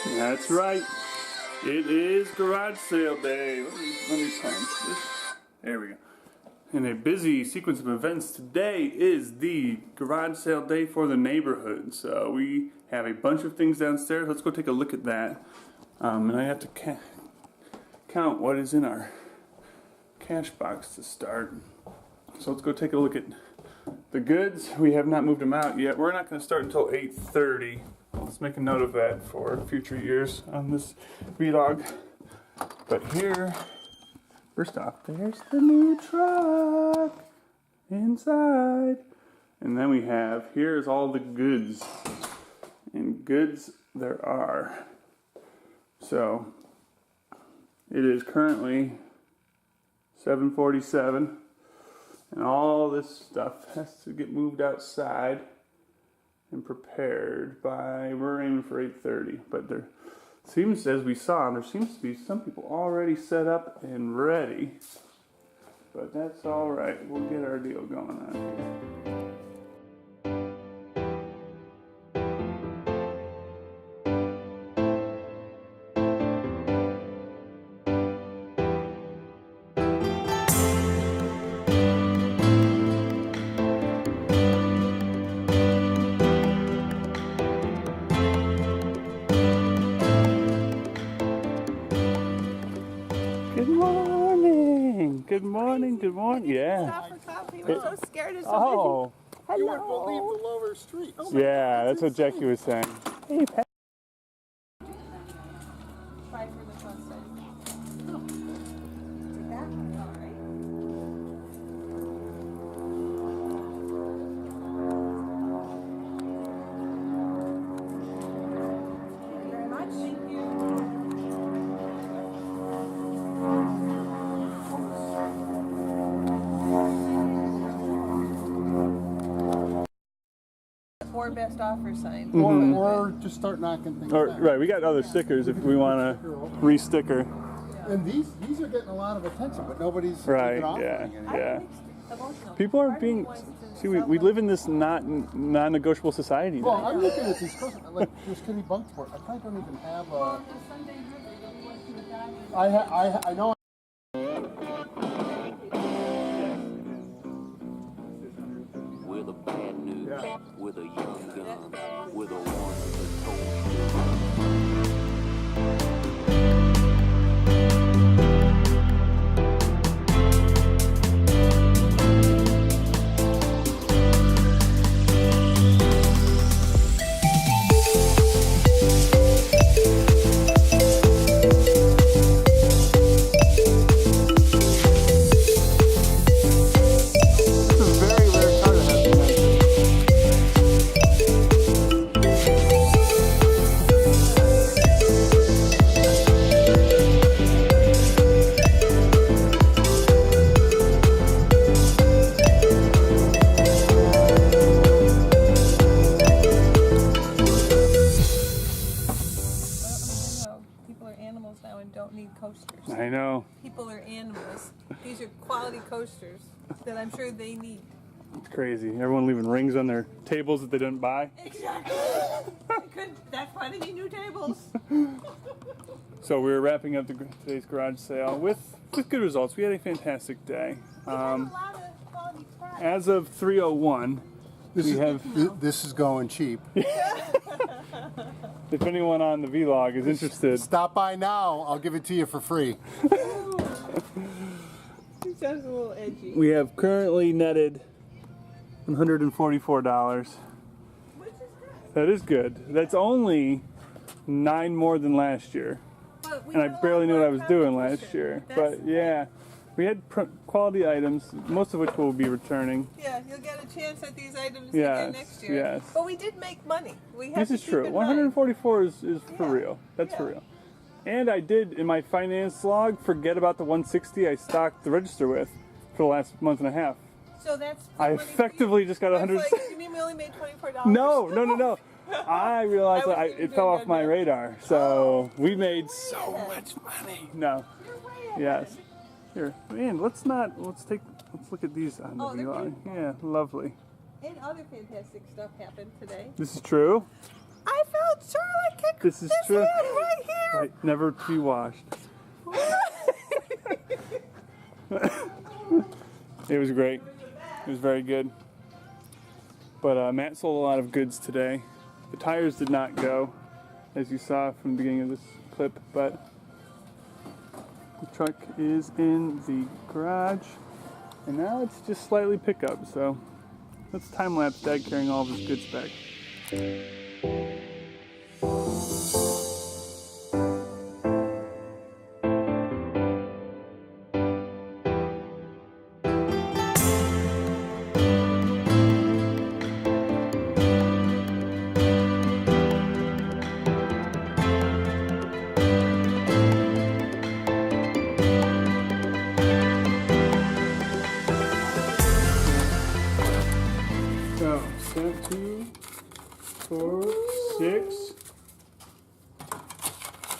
That's right. It is garage sale day. Let me punch this. There we go. In a busy sequence of events, today is the garage sale day for the neighborhood. So we have a bunch of things downstairs. Let's go take a look at that. And I have to count what is in our cash box to start. So let's go take a look at the goods. We have not moved them out yet. We're not going to start until 8:30. Let's make a note of that for future years on this vlog. But here, first off, there's the new truck inside. And then we have, here's all the goods. And goods there are. So, it is currently 7:47. And all this stuff has to get moved outside and prepared by, we're aiming for 8:30. But there seems, as we saw, there seems to be some people already set up and ready. But that's all right. We'll get our deal going on here. Good morning. Good morning. Good morning. Yeah. Stop for coffee. We're so scared of Oh. somebody. You wouldn't believe the lower streets. Oh Yeah, that's what Jackie was saying. Hey, Pat. Try for the front side. Take that? All right. Thank you very much. Thank you. Or best offer sign. Or just start knocking things down. Right, we got other stickers if we want to re-sticker. And these are getting a lot of attention, but nobody's Right, even offering yeah, anything. yeah. People are being, see, we live in this non-negotiable society Well, now. I'm looking at these customers, like this Kitty Bunkport. I probably don't even have a. I know. We're the bad news. Yeah. We're the young gun. We're the ones with the toast. This is a very rare car to have dimensions. People are animals now and don't need coasters. I know. People are animals. These are quality coasters that I'm sure they need. It's crazy. Everyone leaving rings on their tables that they didn't buy. Exactly. That's why they need new tables. So we're wrapping up today's garage sale with good results. We had a fantastic day. They have a lot of quality products. As of 3:01, we have, This is going cheap. if anyone on the vlog is interested, Stop by now. I'll give it to you for free. It sounds a little edgy. we have currently netted $144. Which is good. That is good. That's only 9 more than last year. But we And I got a barely lot knew what I more was doing last competition. year. That's- But yeah, we had quality items, most of which we'll be returning. Yeah, you'll get a chance at these items Yes, again next year. yes. But we did make money. We have This to is keep true. in 144 is for Yeah, real. That's for yeah. real. And I did, in my finance log, forget about the 160 I stocked the register with for the last month and a half. mind. So that's the I money for effectively you. just got I was 100. like, you mean we only made $24? No. I realized I was that thinking it fell doing off good my now. radar. So we you're made way so ahead. much money. No. You're way ahead. Yes. Here, man. Let's look at these on the Oh, they're vlog. beautiful. Yeah, lovely. And other fantastic stuff happened today. This is true. I felt sort of like This is true. Right here. Right, never to be washed. It was great. It was very good. But Matt sold a lot of goods today. The tires did not go, as you saw from the beginning of this clip, but the truck is in the garage, and now it's just slightly pickup, so let's time-lapse Dad carrying all of his goods back. So, 2, 4, 6,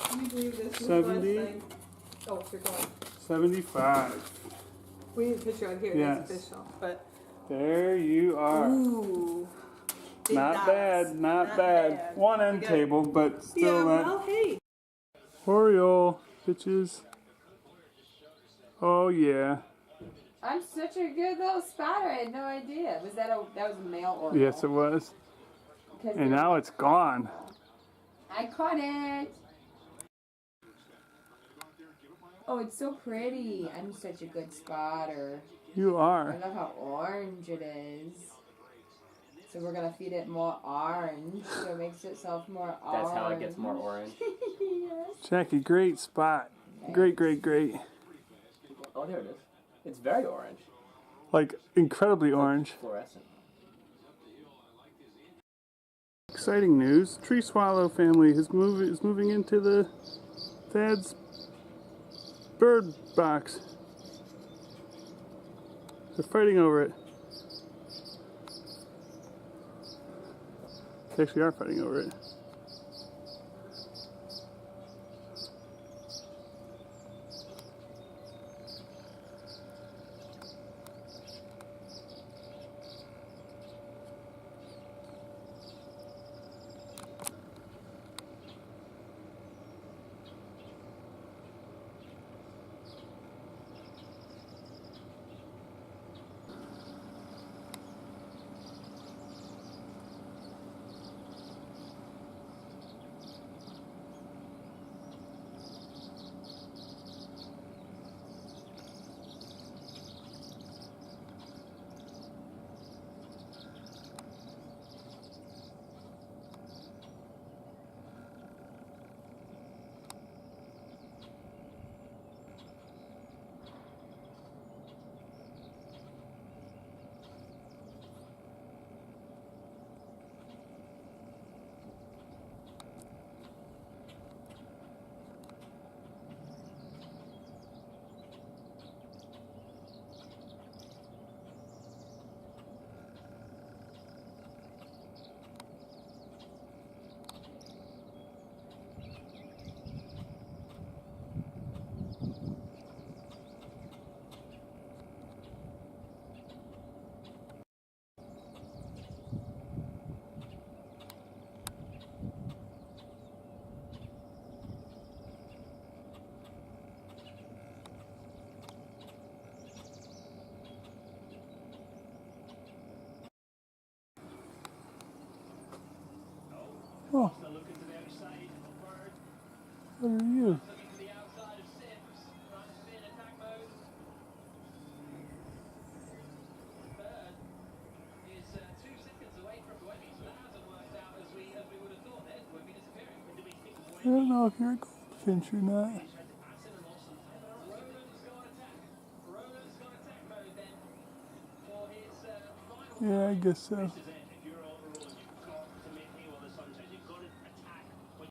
Can you believe this? 70. Oh, you're going. 75. We need a picture on here. Yes. That's official. But There you are. ooh, big Not dots. bad, not bad. One end Good. table, but Yeah, still well, that. hey. Oriole, bitches. Oh yeah. I'm such a good little spotter. I had no idea. That was a male Oriole? Yes, it was. Because And now it's gone. I caught it. Oh, it's so pretty. I'm such a good spotter. You I are. love how orange it is. So we're gonna feed it more orange, so it makes itself more orange. That's how it gets more orange. Yes. Jackie, great spot. Great, great, great. Oh, there it is. It's very orange. Like, incredibly orange. Fluorescent. Exciting news. Tree swallow family is moving into the Thad's bird box. They're fighting over it. They actually are fighting over it. Oh. What are you? I don't know if you're a goldfinch or not. Yeah, I guess so.